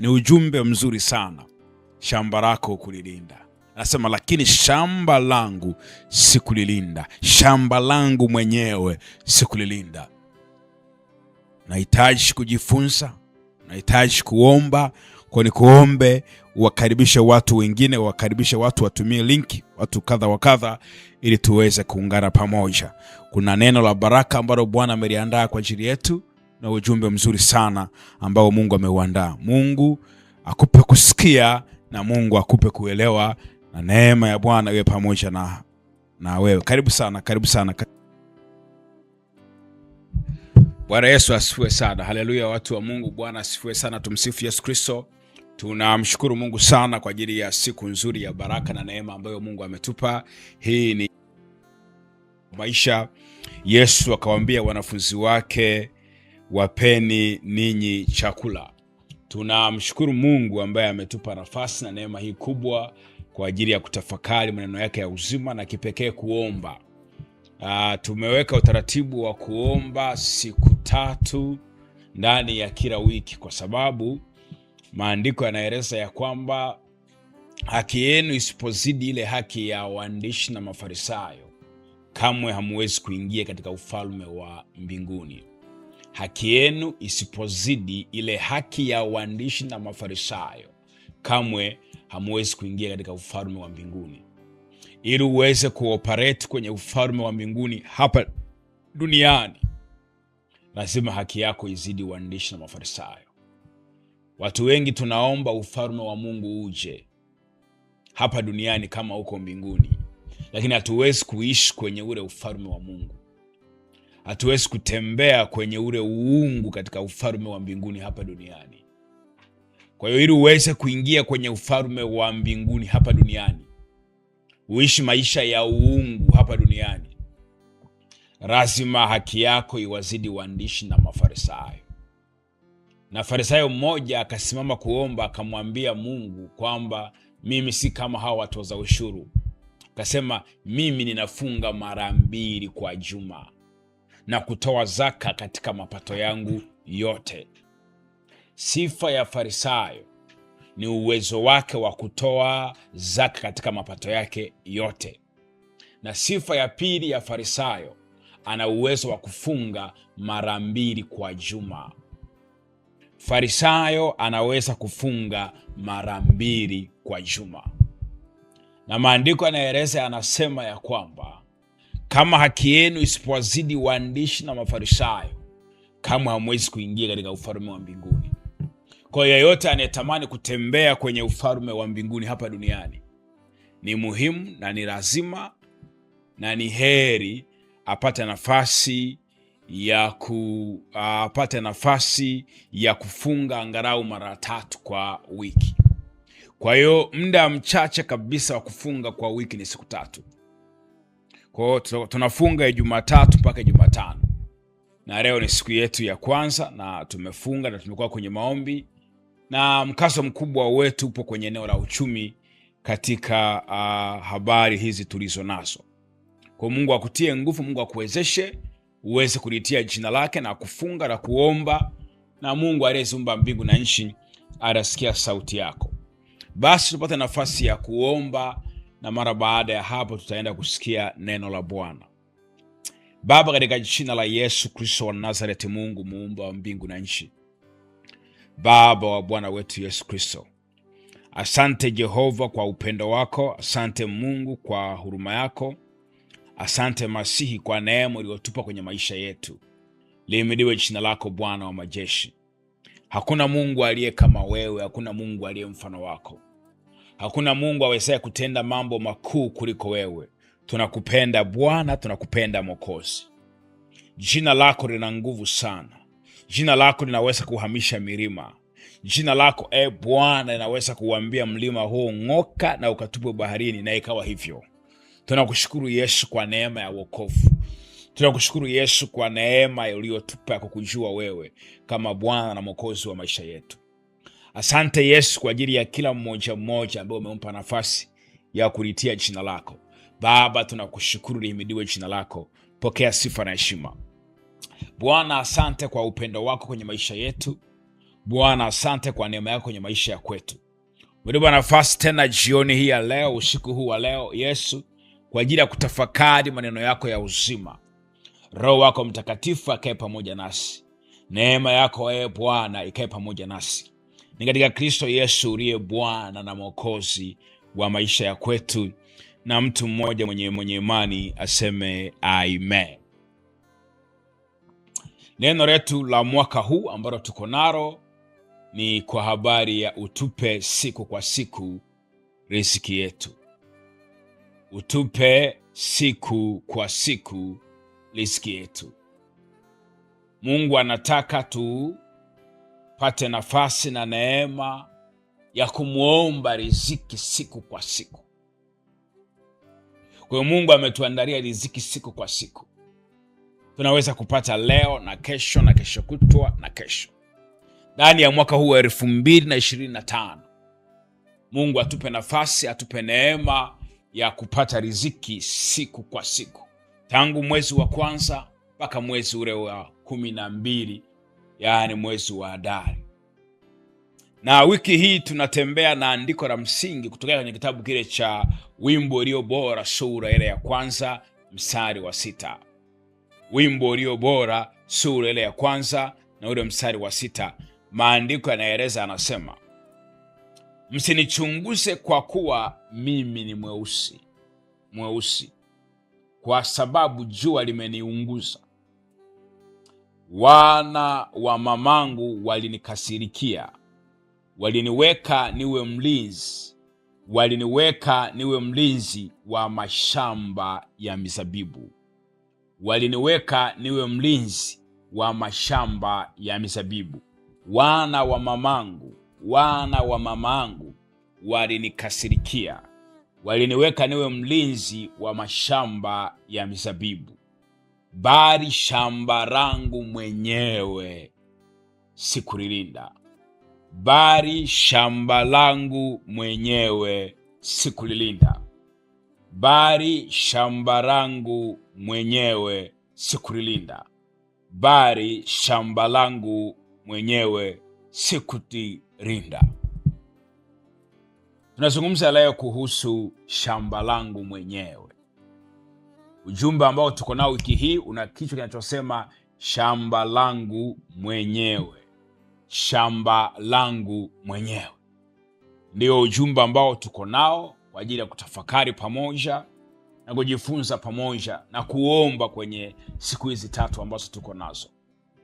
Ni ujumbe mzuri sana. Shamba lako kulilinda. Anasema lakini shamba langu sikulilinda. Shamba langu mwenyewe sikulilinda. Nahitaji kujifunza, nahitaji kuomba, kwa nikuombe wakaribishe watu wengine, wakaribishe watu watumie linki, watu kadha wa kadha ili tuweze kuungana pamoja. Kuna neno la baraka ambalo Bwana ameliandaa kwa ajili yetu na ujumbe mzuri sana ambao Mungu ameuandaa. Mungu akupe kusikia na Mungu akupe kuelewa, na neema ya Bwana iwe pamoja na wewe. Karibu sana, karibu sana. Bwana Yesu asifiwe sana. Haleluya watu wa Mungu, Bwana asifiwe sana. Tumsifu Yesu Kristo. Tunamshukuru Mungu sana kwa ajili ya siku nzuri ya baraka na neema ambayo Mungu ametupa. Hii ni maisha. Yesu akawaambia wanafunzi wake, wapeni ninyi chakula. Tunamshukuru Mungu ambaye ametupa nafasi na neema hii kubwa kwa ajili ya kutafakari maneno yake ya uzima na kipekee kuomba. Tumeweka utaratibu wa kuomba siku 3 ndani ya kila wiki, kwa sababu maandiko yanaeleza ya kwamba haki yenu isipozidi ile haki ya waandishi na Mafarisayo, kamwe hamuwezi kuingia katika ufalme wa mbinguni. Haki yenu isipozidi ile haki ya waandishi na Mafarisayo, kamwe hamuwezi kuingia katika ufalme wa mbinguni. Ili uweze kuoperate kwenye ufalme wa mbinguni hapa duniani, lazima haki yako izidi waandishi na Mafarisayo. Watu wengi tunaomba ufalme wa Mungu uje hapa duniani kama uko mbinguni, lakini hatuwezi kuishi kwenye ule ufalme wa Mungu. Hatuwezi kutembea kwenye ule uungu katika ufalme wa mbinguni hapa duniani. Kwa hiyo ili uweze kuingia kwenye ufalme wa mbinguni hapa duniani, uishi maisha ya uungu hapa duniani, lazima haki yako iwazidi waandishi na Mafarisayo. Na Farisayo mmoja akasimama kuomba, akamwambia Mungu kwamba mimi si kama hawa watoza ushuru. Akasema mimi ninafunga mara 2 kwa juma na kutoa zaka katika mapato yangu yote. Sifa ya Farisayo ni uwezo wake wa kutoa zaka katika mapato yake yote. Na sifa ya pili ya Farisayo, ana uwezo wa kufunga mara 2 kwa juma. Farisayo anaweza kufunga mara 2 kwa juma. Na maandiko yanaeleza, yanasema ya kwamba kama haki yenu isipowazidi waandishi na Mafarisayo, kama hamwezi kuingia katika ufalme wa mbinguni. Kwa hiyo yeyote anayetamani kutembea kwenye ufalme wa mbinguni hapa duniani, ni muhimu na ni lazima na ni heri apate nafasi ya kufunga angalau mara 3 kwa wiki. Kwa hiyo muda mchache kabisa wa kufunga kwa wiki ni siku 3. Kwa hiyo tunafunga Jumatatu mpaka Jumatano. Na leo ni siku yetu ya kwanza na tumefunga na tumekuwa kwenye maombi, na mkazo mkubwa wetu upo kwenye eneo la uchumi katika habari hizi tulizo nazo. Kwa Mungu akutie nguvu, Mungu akuwezeshe uweze kulitia jina lake na kufunga na kuomba, na Mungu aliyeumba mbingu na nchi atasikia sauti yako. Basi tupate nafasi ya kuomba, na mara baada ya hapo tutaenda kusikia neno la Bwana. Baba, katika jina la Yesu Kristo wa Nazareti, Mungu muumba wa mbingu na nchi, Baba wa Bwana wetu Yesu Kristo, asante Jehova kwa upendo wako, asante Mungu kwa huruma yako, asante Masihi kwa neema uliyotupa kwenye maisha yetu. Lihimidiwe jina lako Bwana wa majeshi. Hakuna Mungu aliye kama wewe, hakuna Mungu aliye mfano wako. Hakuna Mungu awezaye kutenda mambo makuu kuliko wewe. Tunakupenda Bwana, tunakupenda Mwokozi. Jina lako lina nguvu sana. Jina lako linaweza kuhamisha milima. Jina lako Bwana linaweza kuambia mlima huu ng'oka na ukatupwe baharini, na ikawa hivyo. Tunakushukuru Yesu kwa neema ya wokovu. Tunakushukuru Yesu kwa neema uliyotupa kukujua wewe kama Bwana na Mwokozi wa maisha yetu. Asante Yesu kwa ajili ya kila mmoja ambaye umempa nafasi ya kulitia jina lako. Baba, tunakushukuru, lihimidiwe jina lako. Pokea sifa na heshima. Bwana, asante kwa upendo wako kwenye maisha yetu. Bwana, asante kwa neema yako kwenye maisha ya kwetu. Umetupa nafasi tena jioni hii ya leo, usiku huu wa leo, Yesu, kwa ajili ya kutafakari maneno yako ya uzima. Roho wako Mtakatifu akae pamoja nasi. Neema yako ewe Bwana ikae pamoja nasi. Ni katika Kristo Yesu uliye Bwana na Mwokozi wa maisha ya kwetu, na mtu mmoja mwenye imani aseme amen. Neno letu la mwaka huu ambalo tuko nalo ni kwa habari ya utupe siku kwa siku riziki yetu. Utupe siku kwa siku riziki yetu. Mungu anataka tupate nafasi na neema ya kumuomba riziki siku kwa siku. Kwa hiyo Mungu ametuandalia riziki siku kwa siku. Tunaweza kupata leo na kesho na kesho kutwa na kesho. Ndani ya mwaka huu wa 2025, Mungu atupe nafasi, atupe neema ya kupata riziki siku kwa siku. Tangu mwezi wa kwanza mpaka mwezi ule wa 12, yaani mwezi wa Adari. Na wiki hii tunatembea na andiko la msingi kutoka kwenye kitabu kile cha Wimbo Ulio Bora sura ile ya kwanza mstari wa 6. Wimbo Ulio Bora sura ile ya kwanza na ule mstari wa 6. Maandiko yanaeleza, anasema, msinichunguze kwa kuwa mimi ni mweusi, kwa sababu jua limeniunguza. Wana wa mamangu walinikasirikia, waliniweka niwe mlinzi wa mashamba ya mizabibu. Waliniweka niwe mlinzi wa mashamba ya mizabibu. Wana wa mamangu walinikasirikia, waliniweka niwe mlinzi wa mashamba ya mizabibu. Bali shamba langu mwenyewe sikulilinda. Bali shamba langu mwenyewe sikulilinda. Bali shamba langu mwenyewe sikulilinda. Bali shamba langu mwenyewe sikulilinda. Tunazungumza leo kuhusu shamba langu mwenyewe. Ujumbe ambao tuko nao wiki hii una kichwa kinachosema shamba langu mwenyewe. Shamba langu mwenyewe. Ndio ujumbe ambao tuko nao kwa ajili ya kutafakari pamoja na kujifunza pamoja na kuomba kwenye siku hizi 3 ambazo tuko nazo.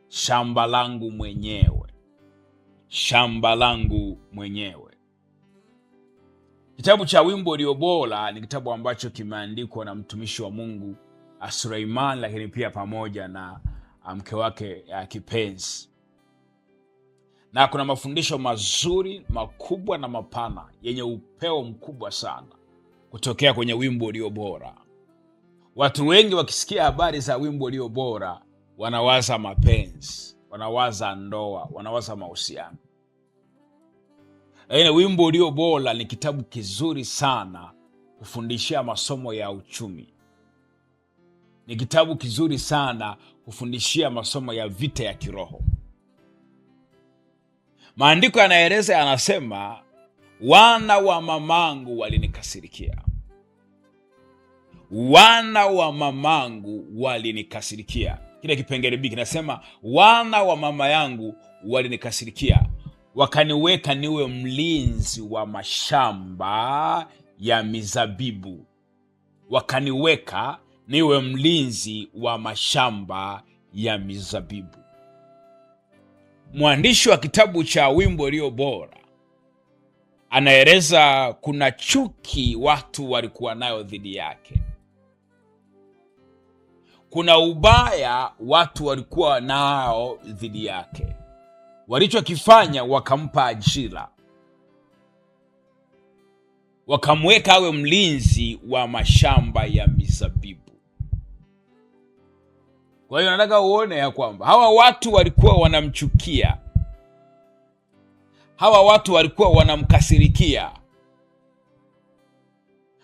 Shamba langu mwenyewe. Shamba langu mwenyewe. Kitabu cha Wimbo Ulio Bora ni kitabu ambacho kimeandikwa na mtumishi wa Mungu Suleiman, lakini pia pamoja na mke wake kipenzi. Na kuna mafundisho mazuri, makubwa na mapana yenye upeo mkubwa sana kutokea kwenye Wimbo Ulio Bora. Watu wengi wakisikia habari za Wimbo Ulio Bora wanawaza mapenzi, wanawaza ndoa, wanawaza mahusiano. Lakini Wimbo Ulio Bora ni kitabu kizuri sana kufundishia masomo ya uchumi. Ni kitabu kizuri sana kufundishia masomo ya vita ya kiroho. Maandiko yanaeleza, yanasema, wana wa mamangu walinikasirikia. Wana wa mamangu walinikasirikia. Kile kipengele B kinasema, wana wa mama yangu walinikasirikia, wakaniweka niwe mlinzi wa mashamba ya mizabibu. Wakaniweka niwe mlinzi wa mashamba ya mizabibu. Mwandishi wa kitabu cha Wimbo Ulio Bora anaeleza kuna chuki watu walikuwa nayo dhidi yake. Kuna ubaya watu walikuwa nao dhidi yake. Walichokifanya, wakampa ajira, wakamweka awe mlinzi wa mashamba ya mizabibu. Kwa hiyo nataka uone ya kwamba hawa watu walikuwa wanamchukia. Hawa watu walikuwa wanamkasirikia.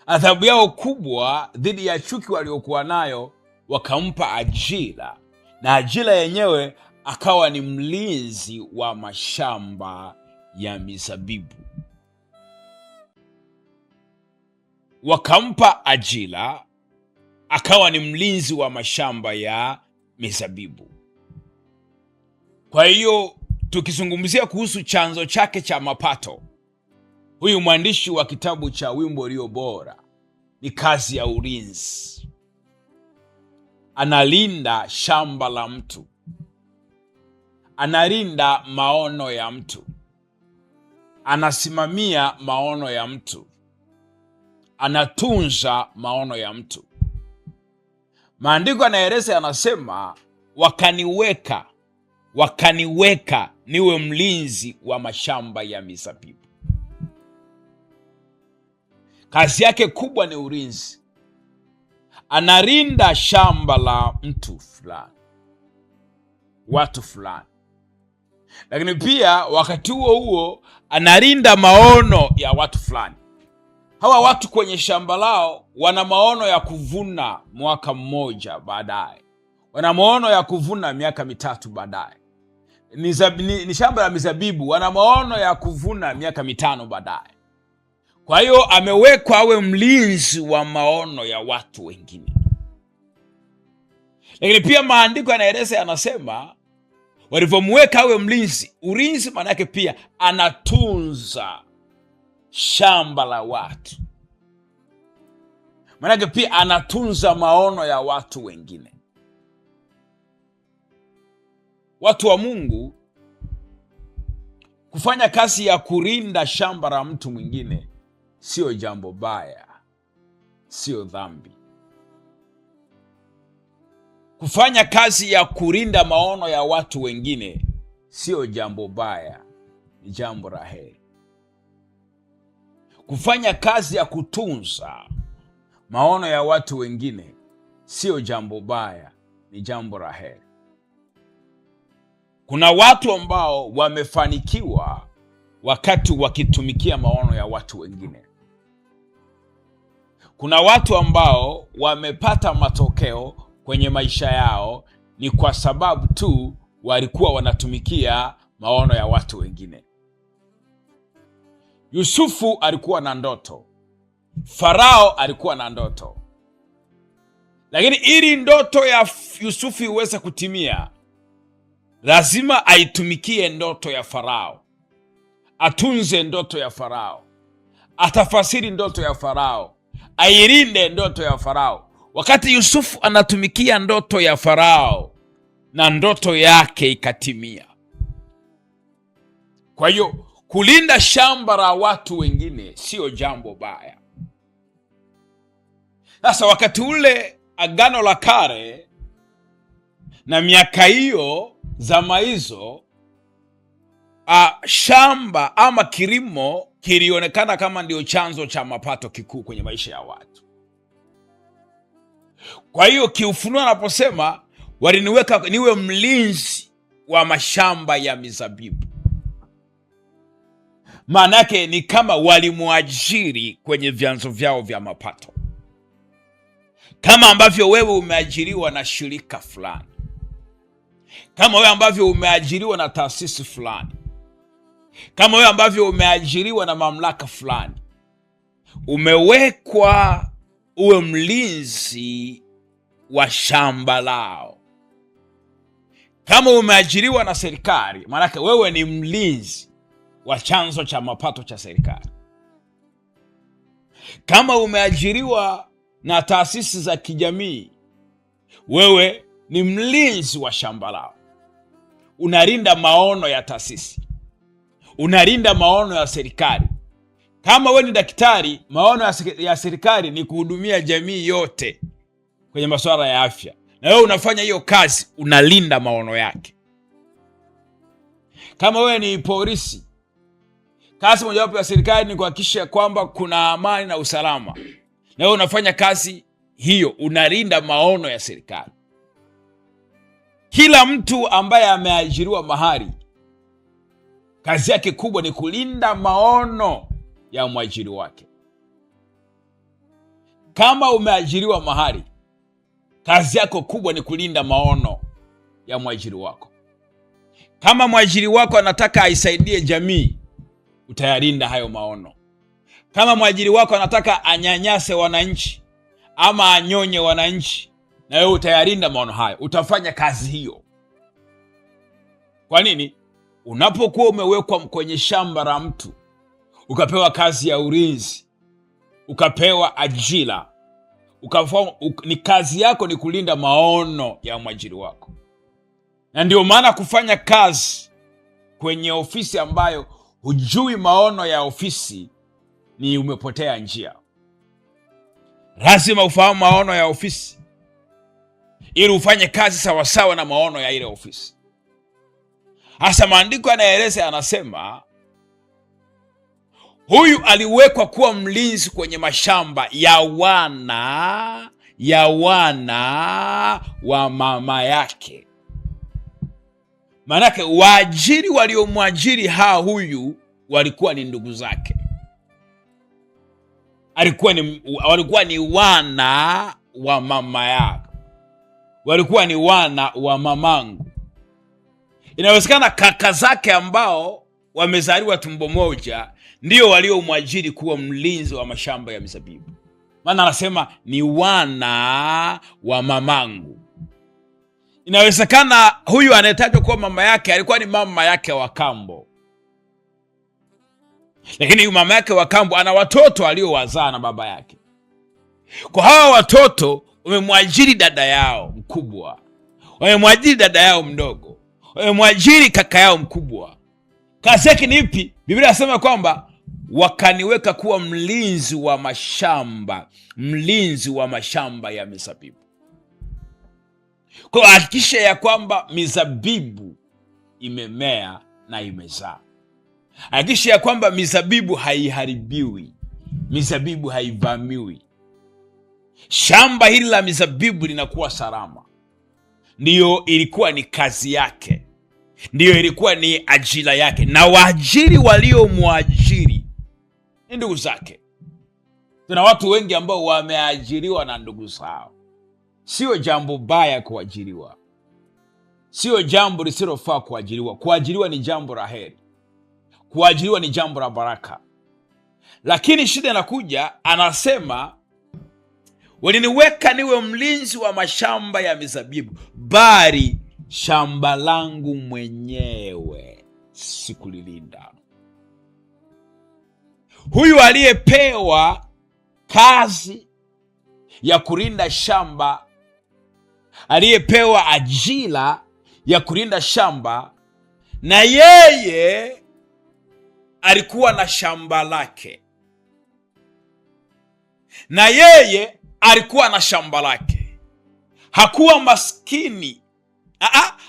Adhabu yao kubwa dhidi ya chuki waliokuwa nayo, wakampa ajira, na ajira yenyewe akawa ni mlinzi wa mashamba ya mizabibu. Wakampa ajira, akawa ni mlinzi wa mashamba ya mizabibu. Kwa hiyo tukizungumzia kuhusu chanzo chake cha mapato, huyu mwandishi wa kitabu cha Wimbo Ulio Bora ni kazi ya ulinzi. Analinda shamba la mtu, analinda maono ya mtu, anasimamia maono ya mtu, anatunza maono ya mtu. Maandiko yanaeleza, yanasema wakaniweka niwe mlinzi wa mashamba ya mizabibu. Kazi yake kubwa ni ulinzi. Analinda shamba la mtu fulani, watu fulani, lakini pia wakati huo huo analinda maono ya watu fulani. Hawa watu kwenye shamba lao wana maono ya kuvuna mwaka mmoja baadaye, wana maono ya kuvuna miaka 3 baadaye. Ni shamba la mizabibu, wana maono ya kuvuna miaka 5 baadaye. Kwa hiyo amewekwa awe mlinzi wa maono ya watu wengine. Lakini pia maandiko yanaeleza, yanasema walivyomweka awe mlinzi. Ulinzi maana yake pia anatunza shamba la watu, maana yake pia anatunza maono ya watu wengine. Watu wa Mungu, kufanya kazi ya kulinda shamba la mtu mwingine sio jambo baya, sio dhambi. Kufanya kazi ya kulinda maono ya watu wengine sio jambo baya, ni jambo la heri. Kufanya kazi ya kutunza maono ya watu wengine sio jambo baya, ni jambo la heri. Kuna watu ambao wamefanikiwa wakati wakitumikia maono ya watu wengine. Kuna watu ambao wamepata matokeo kwenye maisha yao ni kwa sababu tu walikuwa wanatumikia maono ya watu wengine. Yusufu alikuwa na ndoto, Farao alikuwa na ndoto, lakini ili ndoto ya Yusufu iweze kutimia, lazima aitumikie ndoto ya Farao, atunze ndoto ya Farao, atafasiri ndoto ya Farao, ailinde ndoto ya Farao. Wakati Yusufu anatumikia ndoto ya Farao, na ndoto yake ikatimia. Kwa hiyo kulinda shamba la watu wengine sio jambo baya. Sasa wakati ule Agano la Kale na miaka hiyo, zama hizo, shamba ama kilimo kilionekana kama ndio chanzo cha mapato kikuu kwenye maisha ya watu. Kwa hiyo kiufunuo anaposema waliniweka niwe mlinzi wa mashamba ya mizabibu, maana yake ni kama walimwajiri kwenye vyanzo vyao vya mapato, kama ambavyo wewe umeajiriwa na shirika fulani, kama wewe ambavyo umeajiriwa na taasisi fulani, kama wewe ambavyo umeajiriwa na mamlaka fulani, umewekwa uwe mlinzi wa shamba lao. Kama umeajiriwa na serikali, maana wewe ni mlinzi wa chanzo cha mapato cha serikali. Kama umeajiriwa na taasisi za kijamii, wewe ni mlinzi wa shamba lao. Unalinda maono ya taasisi, unalinda maono ya serikali. Kama wewe ni daktari, maono ya serikali ni kuhudumia jamii yote kwenye masuala ya afya, na wewe unafanya hiyo kazi, unalinda maono yake. Kama wewe ni polisi, kazi mojawapo ya serikali ni kuhakikisha kwamba kuna amani na usalama, na wewe unafanya kazi hiyo, unalinda maono ya serikali. Kila mtu ambaye ameajiriwa mahali, kazi yake kubwa ni kulinda maono ya mwajiri wake. Kama umeajiriwa mahali, kazi yako kubwa ni kulinda maono ya mwajiri wako. Kama mwajiri wako anataka aisaidie jamii, utayalinda hayo maono. Kama mwajiri wako anataka anyanyase wananchi ama anyonye wananchi, na wewe utayalinda maono hayo, utafanya kazi hiyo. Kwa nini? Unapokuwa umewekwa kwenye shamba la mtu, ukapewa kazi ya ulinzi, ukapewa ajira, ni kazi yako ni kulinda maono ya mwajiri wako. Na ndio maana kufanya kazi kwenye ofisi ambayo hujui maono ya ofisi ni umepotea njia. Lazima ufahamu maono ya ofisi ili ufanye kazi sawasawa na maono ya ile ofisi. Hasa maandiko yanaeleza, anasema huyu aliwekwa kuwa mlinzi kwenye mashamba ya wana wa mama yake. Maanake waajiri waliomwajiri huyu walikuwa ni ndugu zake, walikuwa ni wana wa mama yake, walikuwa ni wana wa mamangu. Inawezekana kaka zake ambao wamezaliwa tumbo moja ndio waliomwajiri kuwa mlinzi wa mashamba ya mizabibu. Maana anasema ni wana wa mamangu. Inawezekana huyu anayetajwa kuwa mama yake alikuwa ni mama yake wa kambo, lakini huyu mama yake wa kambo ana watoto aliowazaa na baba yake. Kwa hawa watoto wamemwajiri dada yao mkubwa, wamemwajiri dada yao mdogo, wamemwajiri kaka yao mkubwa. Kazi yake ni ipi? Biblia inasema kwamba wakaniweka kuwa mlinzi wa mashamba ya mizabibu. Kwa hakikisha ya kwamba mizabibu imemea na imezaa. Hakikisha ya kwamba mizabibu haiharibiwi, mizabibu haivamiwi. Shamba hili la mizabibu linakuwa salama. Ndiyo ilikuwa ni kazi yake, ndiyo ilikuwa ni ajira yake, na waajiri waliomwajiri ni ndugu zake. Tuna watu wengi ambao wameajiriwa na ndugu zao. Sio jambo baya kuajiriwa, sio jambo lisilofaa kuajiriwa. Kuajiriwa ni jambo la heri, kuajiriwa ni jambo la baraka. Lakini shida inakuja, anasema waliniweka niwe mlinzi wa mashamba ya mizabibu, bali shamba langu mwenyewe sikulilinda. Huyu aliyepewa kazi ya kulinda shamba, aliyepewa ajira ya kulinda shamba, na yeye alikuwa na shamba lake, na yeye alikuwa na shamba lake. Hakuwa maskini,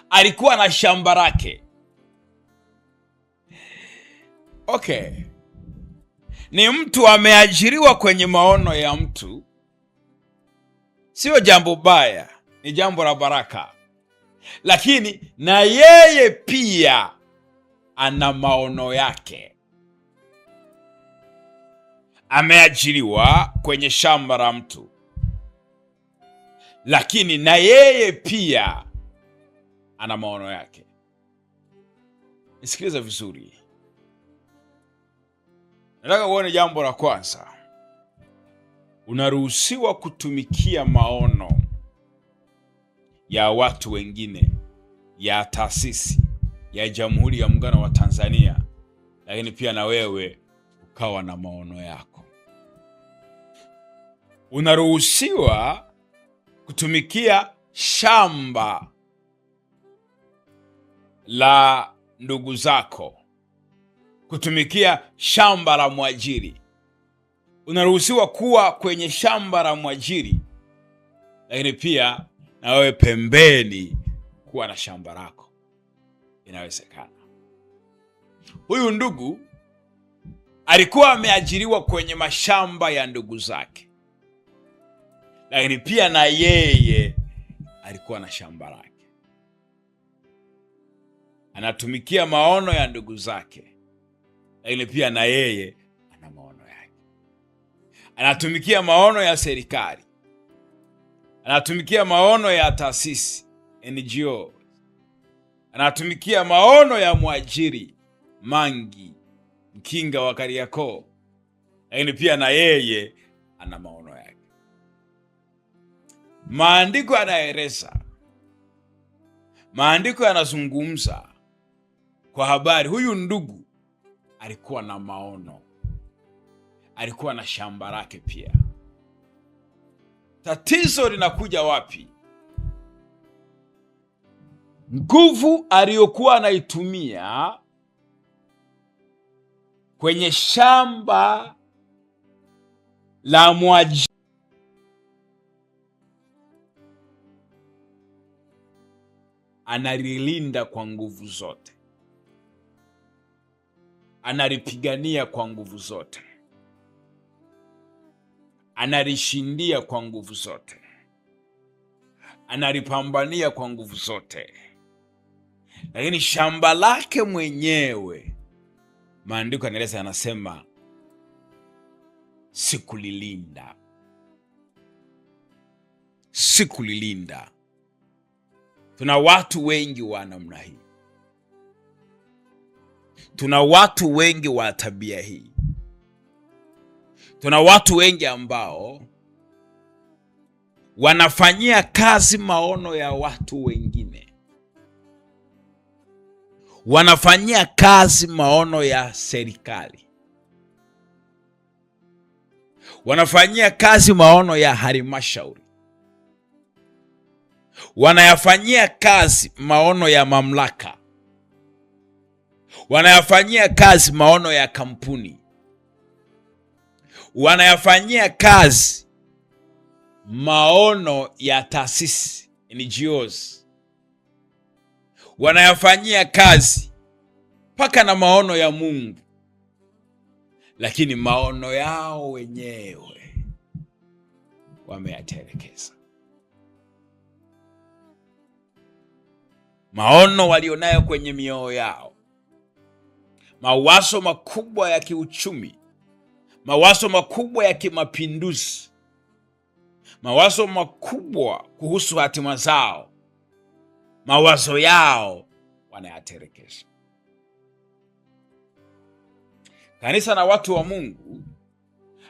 alikuwa na shamba lake. Okay, ni mtu ameajiriwa kwenye maono ya mtu, sio jambo baya, ni jambo la baraka. Lakini na yeye pia ana maono yake. Ameajiriwa kwenye shamba la mtu, lakini na yeye pia ana maono yake. Nisikilize vizuri. Nataka uone jambo la kwanza. Unaruhusiwa kutumikia maono ya watu wengine, ya taasisi, ya Jamhuri ya Muungano wa Tanzania, lakini pia na wewe ukawa na maono yako. Unaruhusiwa kutumikia shamba la ndugu zako, kutumikia shamba la mwajiri. Unaruhusiwa kuwa kwenye shamba la mwajiri, lakini pia na wewe pembeni kuwa na shamba lako. Inawezekana. Huyu ndugu alikuwa ameajiriwa kwenye mashamba ya ndugu zake, lakini pia na yeye alikuwa na shamba lake. Anatumikia maono ya ndugu zake, lakini pia na yeye ana maono yake. Anatumikia maono ya serikali, anatumikia maono ya taasisi, NGO, anatumikia maono ya mwajiri Mangi Mkinga wa Kariakoo, lakini pia na yeye ana maono yake. Maandiko yanaeleza, maandiko yanazungumza kwa habari, huyu ndugu alikuwa na maono, alikuwa na shamba lake pia. Tatizo linakuja wapi? Nguvu aliyokuwa anaitumia kwenye shamba la mwajiri analilinda kwa nguvu zote, analipigania kwa nguvu zote, analishindia kwa nguvu zote, analipambania kwa nguvu zote. Lakini shamba lake mwenyewe, maandiko yanaeleza, yanasema sikulilinda, sikulilinda. Tuna watu wengi wa namna hii, tuna watu wengi wa tabia hii, tuna watu wengi ambao wanafanyia kazi maono ya watu wengine, wanafanyia kazi maono ya serikali, wanafanyia kazi maono ya halmashauri, wanayafanyia kazi maono ya mamlaka, wanayafanyia kazi maono ya kampuni, wanayafanyia kazi maono ya taasisi NGOs, wanayafanyia kazi mpaka na maono ya Mungu, lakini maono yao wenyewe wameyatelekeza. Maono walionayo kwenye mioyo yao, mawazo makubwa ya kiuchumi, mawazo makubwa ya kimapinduzi, mawazo makubwa kuhusu hatima zao, mawazo yao wanayatelekeza. Kanisa na watu wa Mungu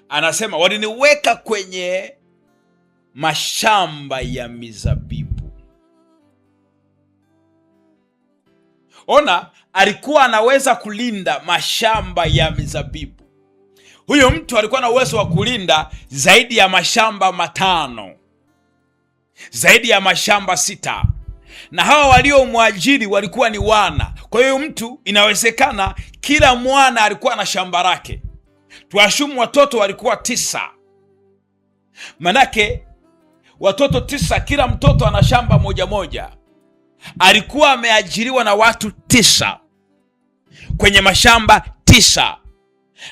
anasema waliniweka kwenye mashamba ya mizabibu. Ona, alikuwa anaweza kulinda mashamba ya mizabibu. Huyo mtu alikuwa na uwezo wa kulinda zaidi ya mashamba 5, zaidi ya mashamba 6, na hawa waliomwajiri walikuwa ni wana. Kwa hiyo mtu, inawezekana kila mwana alikuwa na shamba lake. Tuashumu watoto walikuwa 9, manake watoto 9, kila mtoto ana shamba moja. Alikuwa ameajiriwa na watu 9 kwenye mashamba 9,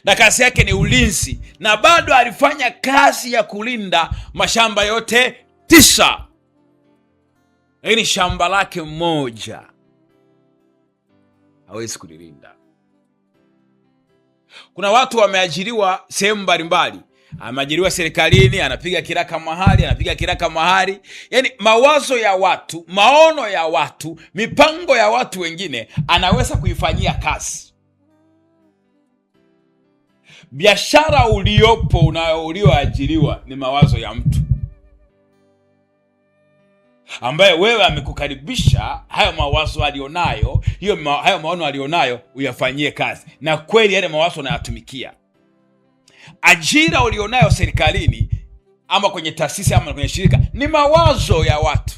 na kazi yake ni ulinzi, na bado alifanya kazi ya kulinda mashamba yote 9, lakini shamba lake moja hawezi kulilinda. Kuna watu wameajiriwa sehemu mbalimbali, ameajiriwa serikalini, anapiga kiraka mahali, yani mawazo ya watu, maono ya watu, mipango ya watu wengine anaweza kuifanyia kazi. Biashara ulioajiriwa ni mawazo ya mtu ambaye wewe amekukaribisha hayo mawazo alionayo, hayo maono alionayo uyafanyie kazi, na kweli yale mawazo unayatumikia. Ajira ulionayo serikalini ama kwenye taasisi ama kwenye shirika ni mawazo ya watu,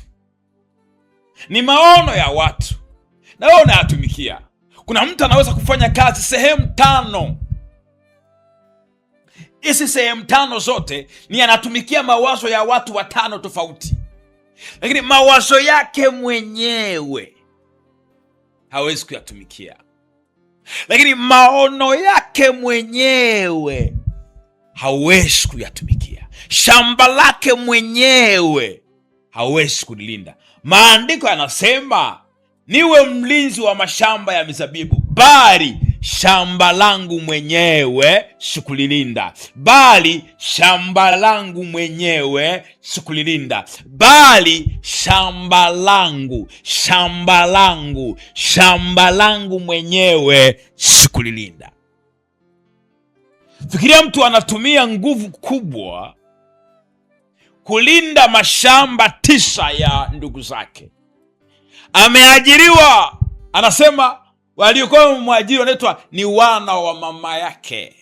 ni maono ya watu, na wewe unayatumikia. Kuna mtu anaweza kufanya kazi sehemu 5. Hizi sehemu 5 zote ni anatumikia mawazo ya watu 5 tofauti, lakini mawazo yake mwenyewe hawezi kuyatumikia. Lakini maono yake mwenyewe hawezi kuyatumikia. Shamba lake mwenyewe hawezi kulilinda. Maandiko yanasema niwe mlinzi wa mashamba ya mizabibu, bali shamba langu mwenyewe sikulilinda, bali shamba langu mwenyewe sikulilinda, bali shamba langu mwenyewe sikulilinda. Fikiria mtu anatumia nguvu kubwa kulinda mashamba 9 ya ndugu zake. Ameajiriwa, anasema waliokuwa mwajiri wanaitwa ni wana wa mama yake,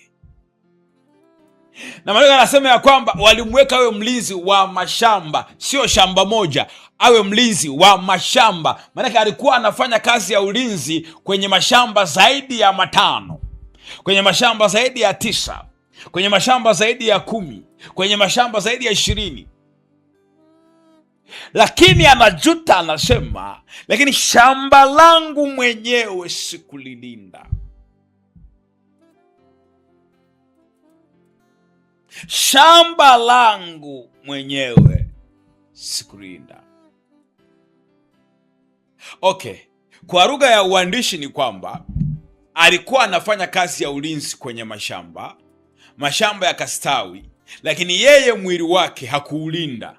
na maana anasema ya kwamba walimweka awe mlinzi wa mashamba, sio shamba moja, awe mlinzi wa mashamba. Maana alikuwa anafanya kazi ya ulinzi kwenye mashamba zaidi ya 5, kwenye mashamba zaidi ya 9, kwenye mashamba zaidi ya 10, kwenye mashamba zaidi ya 20. Lakini anajuta, anasema, lakini shamba langu mwenyewe sikulilinda. Shamba langu mwenyewe sikulilinda. Okay, kwa lugha ya uandishi ni kwamba alikuwa anafanya kazi ya ulinzi kwenye mashamba yakastawi, lakini yeye mwili wake hakuulinda.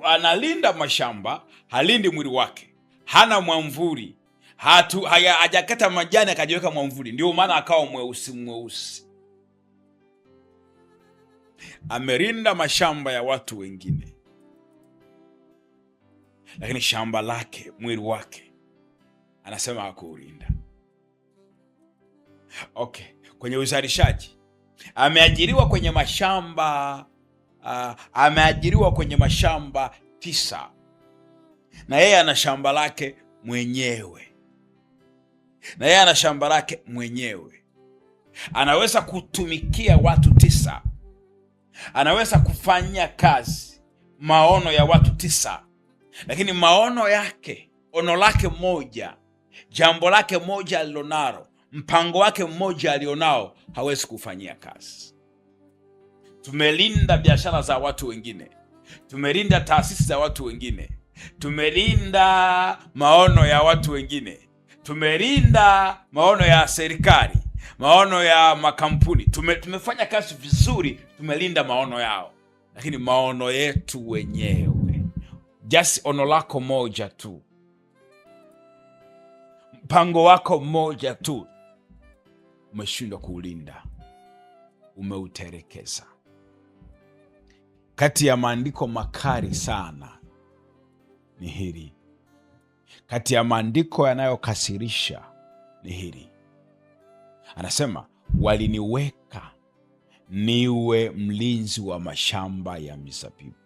Analinda mashamba, halindi mwili wake, hana mwamvuli, hajakata majani akajiweka mwamvuli, ndio maana akawa mweusi. Amerinda mashamba ya watu wengine, lakini shamba lake, mwili wake, anasema hakuulinda. Okay, kwenye uzalishaji ameajiriwa kwenye mashamba ameajiriwa kwenye mashamba 9, na yeye ana shamba lake mwenyewe, anaweza kutumikia watu 9, anaweza kufanya kazi maono ya watu 9, lakini maono yake, ono lake moja, jambo lake moja alilonalo, mpango wake mmoja alionao, hawezi kufanyia kazi. Tumelinda biashara za watu wengine, tumelinda taasisi za watu wengine, tumelinda maono ya watu wengine, tumelinda maono ya serikali, maono ya makampuni, tumefanya kazi vizuri, tumelinda maono yao, lakini maono yetu wenyewe, just ono lako moja tu, mpango wako mmoja tu, umeshindwa kuulinda, umeuterekeza. Kati ya maandiko makali sana ni hili, kati ya maandiko yanayokasirisha ni hili. Anasema waliniweka niwe mlinzi wa mashamba ya mizabibu,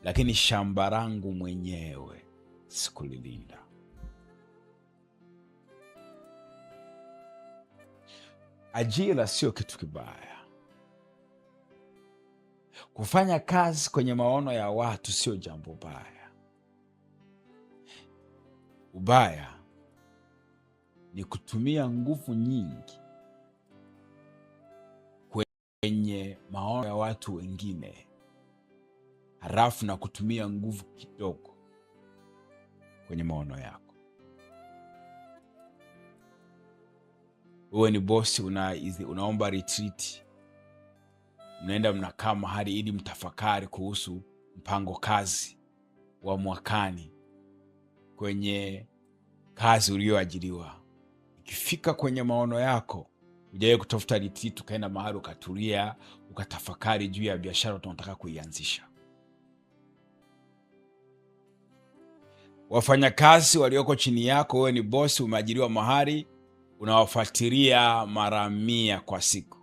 lakini shamba langu mwenyewe sikulilinda. Ajira sio kitu kibaya. Kufanya kazi kwenye maono ya watu sio jambo baya. Ubaya ni kutumia nguvu nyingi kwenye maono ya watu wengine, halafu na kutumia nguvu kidogo kwenye maono yako. Wewe ni bosi, unaomba retreat, mnaenda mnakaa mahali ili mtafakari kuhusu mpango kazi wa mwakani kwenye kazi ulioajiriwa. Ikifika kwenye maono yako, hujawahi kutafuta retreat, ukaenda mahali ukatulia, ukatafakari juu ya biashara unataka kuianzisha. Wafanyakazi walioko chini yako, wewe ni bosi, umeajiriwa mahali, unawafuatilia mara 100 kwa siku,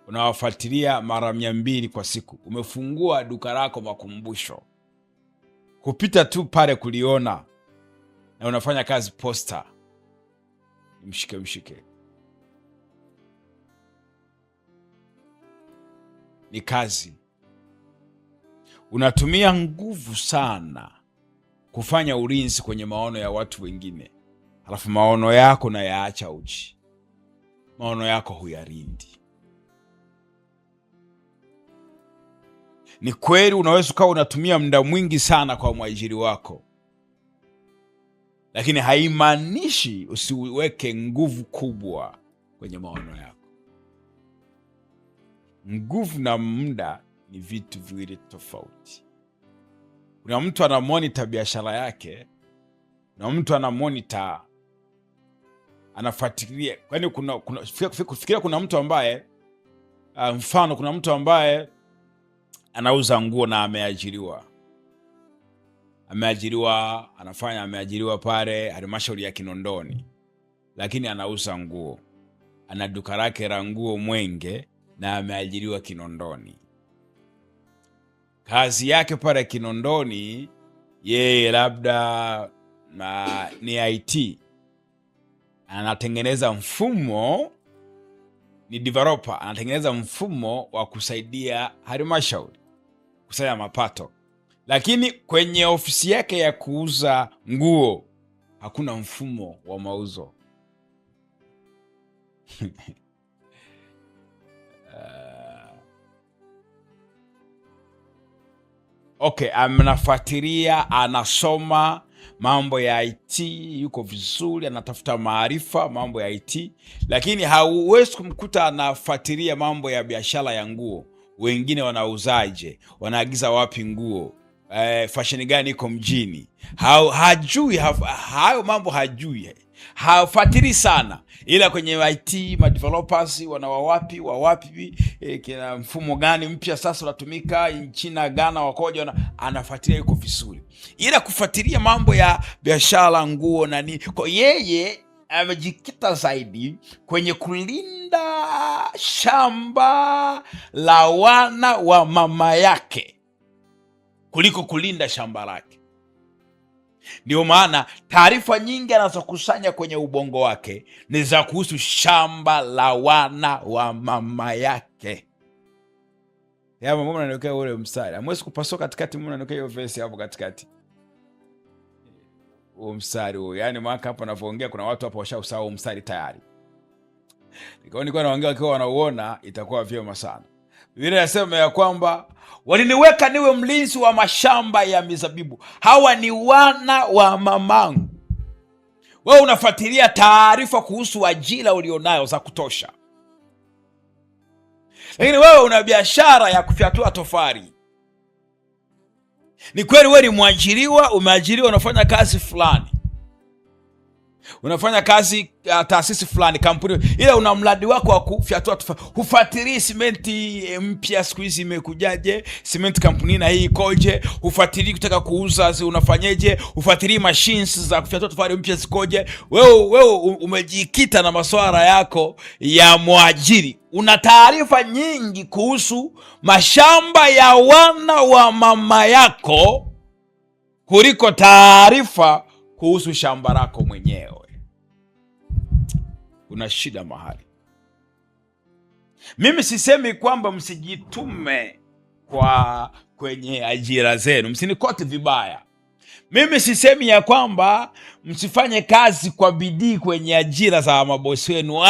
unawafuatilia mara 200 kwa siku. Umefungua duka lako Makumbusho, kupita tu pale kuliona, na unafanya kazi posta, mshike. Ni kazi. Unatumia nguvu sana kufanya ulinzi kwenye maono ya watu wengine, halafu maono yako na yaacha uchi. Maono yako huyarindi. Ni kweli unaweza ukawa unatumia muda mwingi sana kwa mwajiri wako, lakini haimaanishi usiweke nguvu kubwa kwenye maono yako. Nguvu na muda ni vitu viwili tofauti. Kuna mtu ana monitor biashara yake, na mtu ana monitor, anafuatilia. Kwani fikiria kuna mtu ambaye mfano, kuna mtu ambaye anauza nguo na ameajiriwa, ameajiriwa pale halmashauri ya Kinondoni, lakini anauza nguo, ana duka lake la nguo Mwenge na ameajiriwa Kinondoni. Kazi yake pale Kinondoni, yeye labda ni IT, anatengeneza mfumo, ni developer, anatengeneza mfumo wa kusaidia halmashauri kusanya mapato, lakini kwenye ofisi yake ya kuuza nguo hakuna mfumo wa mauzo. Okay, anafuatilia, anasoma mambo ya IT, yuko vizuri, anatafuta maarifa mambo ya IT, lakini hauwezi kumkuta anafuatilia mambo ya biashara ya nguo. Wengine wanauzaje, wanaagiza wapi nguo, fashion gani iko mjini, hajui hayo mambo, hafuatili sana. Ila kwenye IT developers wapi kina mfumo gani mpya sasa unatumika China, Ghana, wakoja, anafuatilia, yuko vizuri. Ila kufuatilia mambo ya biashara nguo na nini, kwa yeye amejikita zaidi kwenye kulinda shamba la wana wa mama yake kuliko kulinda shamba lake. Ndio maana taarifa nyingi anazokusanya kwenye ubongo wake ni za kuhusu shamba la wana wa mama yake. Mbona unaniwekea ule mstari? Hamwezi kupasua katikati, mbona unaniwekea hiyo verse hapo katikati? Huo mstari huo, yani mwaka hapo navyoongea kuna watu hapo washausahau mstari tayari. Nilikuwa naongea wakiwa wanauona, itakuwa vyema sana. Biblia inasema ya kwamba waliniweka niwe mlinzi wa mashamba ya mizabibu. Hawa ni wana wa mamangu. Wewe unafuatilia taarifa kuhusu ajira ulionayo za kutosha, lakini wewe una biashara ya kufyatua tofali. Ni kweli wewe ni mwajiriwa, umeajiriwa, unafanya kazi fulani, unafanya kazi taasisi fulani, kampuni, ila una mradi wako wa kufyatua tofali. Hufuatilii simenti mpya siku hizi imekujaje, simenti kampuni na hii ikoje, hufuatilii kutaka kuuza unafanyeje, hufuatilii machines za kufyatua tofali mpya zikoje. Wewe umejikita na masuala yako ya mwajiri. Una taarifa nyingi kuhusu mashamba ya wana wa mama yako kuliko taarifa kuhusu shamba lako mwenyewe. Kuna shida mahali. Mimi sisemi kwamba msijitume kwenye ajira zenu, msinikoti vibaya. Mimi sisemi ya kwamba msifanye kazi kwa bidii kwenye ajira za mabosi wenu.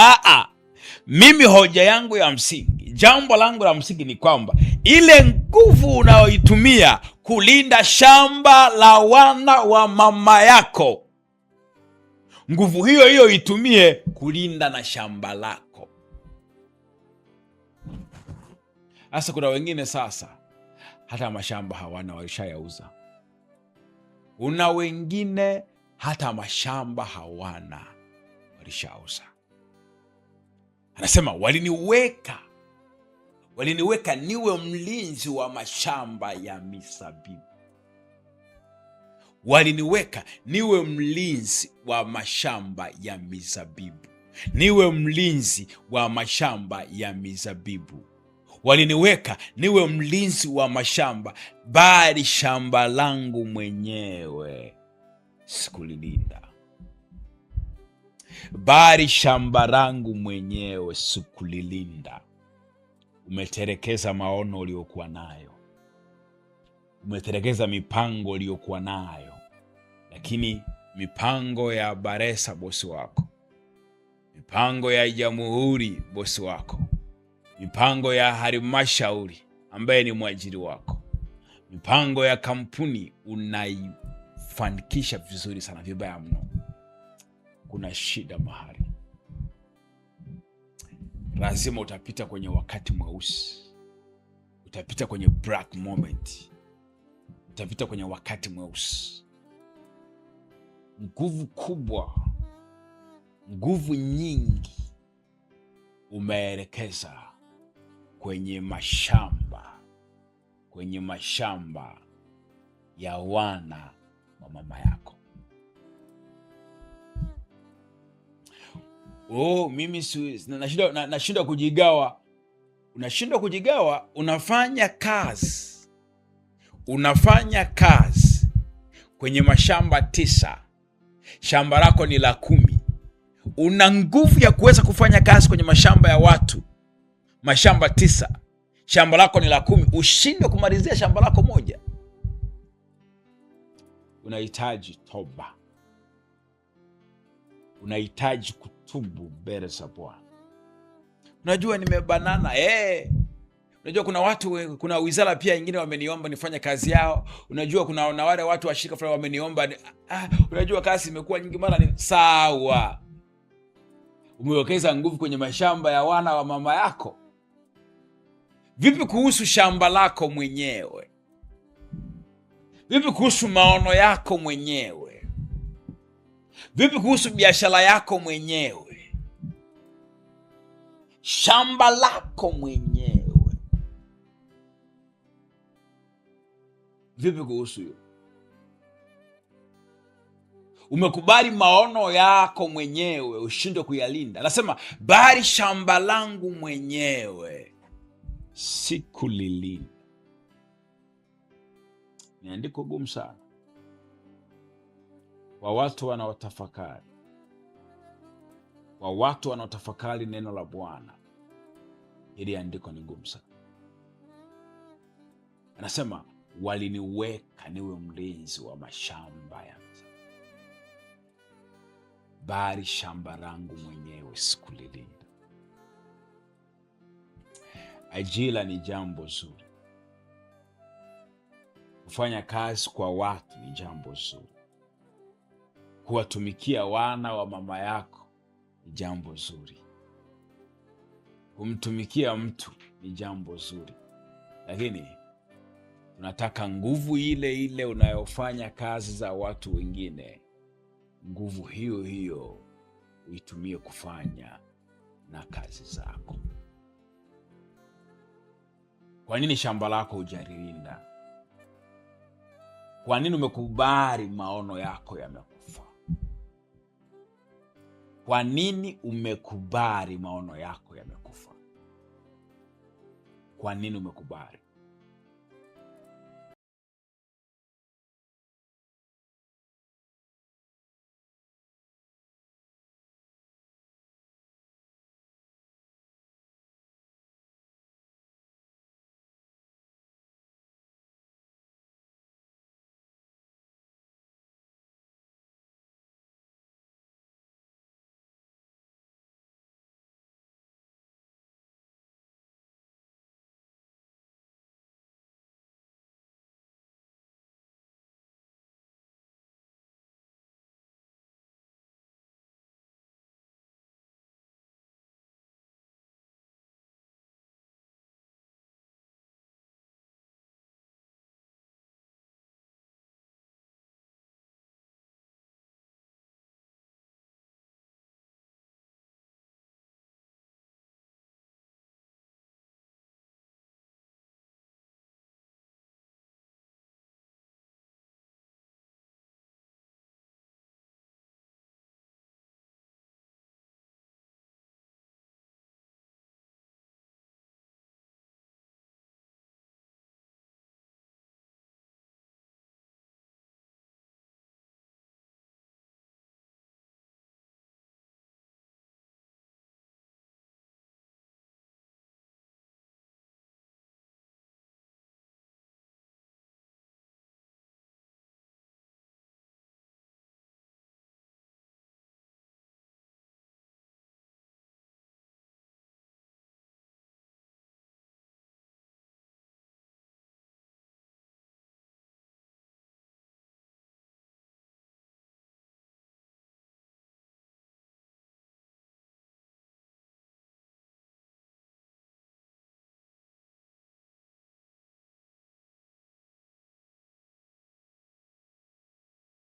Mimi hoja yangu ya msingi, jambo langu la msingi ni kwamba ile nguvu unayoitumia kulinda shamba la wana wa mama yako, nguvu hiyo itumie kulinda na shamba lako. Sasa kuna wengine sasa hata mashamba hawana, walishayauza. Una wengine hata mashamba hawana, walishauza. Anasema waliniweka niwe mlinzi wa mashamba ya mizabibu. Waliniweka niwe mlinzi wa mashamba ya mizabibu. Niwe mlinzi wa mashamba ya mizabibu. Waliniweka niwe mlinzi wa mashamba, bali shamba langu mwenyewe sikulilinda. Bali shamba langu mwenyewe sikulilinda. Umeterekeza maono uliokuwa nayo, umeterekeza mipango uliokuwa nayo. Lakini mipango ya Baresa bosi wako, mipango ya Jamhuri bosi wako, mipango ya halmashauri ambaye ni mwajiri wako, mipango ya kampuni kufanikisha vizuri sana, vibaya mno. Kuna shida mahali. Lazima utapita kwenye wakati mweusi, utapita kwenye black moment, utapita kwenye wakati mweusi. Nguvu kubwa, nguvu nyingi umeelekeza kwenye mashamba ya wana wa mama yako. Mimi nashindwa kujigawa. Unashindwa kujigawa. Unafanya kazi kwenye mashamba 9, shamba lako ni la 10. Una nguvu ya kuweza kufanya kazi kwenye mashamba ya watu, mashamba 9, shamba lako ni la 10, ushindwe kumalizia shamba lako moja. Unahitaji toba, unahitaji kutubu mbele za Bwana. Unajua nimebanana. Unajua kuna watu, kuna wizara pia nyingine wameniomba nifanye kazi yao. Unajua kuna wale watu wa shirika fulani wameniomba. Unajua kazi imekuwa nyingi, mara ni sawa. Umewekeza nguvu kwenye mashamba ya wana wa mama yako. Vipi kuhusu shamba lako mwenyewe? Vipi kuhusu maono yako mwenyewe? Vipi kuhusu biashara yako mwenyewe? Shamba lako mwenyewe. Vipi kuhusu hiyo? Umekubali maono yako mwenyewe ushindwe kuyalinda. Anasema bali shamba langu mwenyewe sikulilinda. Ni andiko gumu sana kwa watu wanaotafakari, kwa watu wanaotafakari neno la Bwana. Hili andiko ni gumu sana. Anasema waliniweka niwe mlinzi wa mashamba ya mzabibu, bali shamba langu mwenyewe sikulilinda. Ajira ni jambo zuri, kufanya kazi kwa watu ni jambo zuri, kuwatumikia wana wa mama yako ni jambo zuri, kumtumikia mtu ni jambo zuri, lakini tunataka nguvu ile ile unayofanya kazi za watu wengine, nguvu hiyo hiyo uitumie kufanya na kazi zako. Kwa nini shamba lako hujalilinda? Kwa nini umekubali maono yako yamekufa? Kwa nini umekubali maono yako yamekufa? Kwa nini umekubali?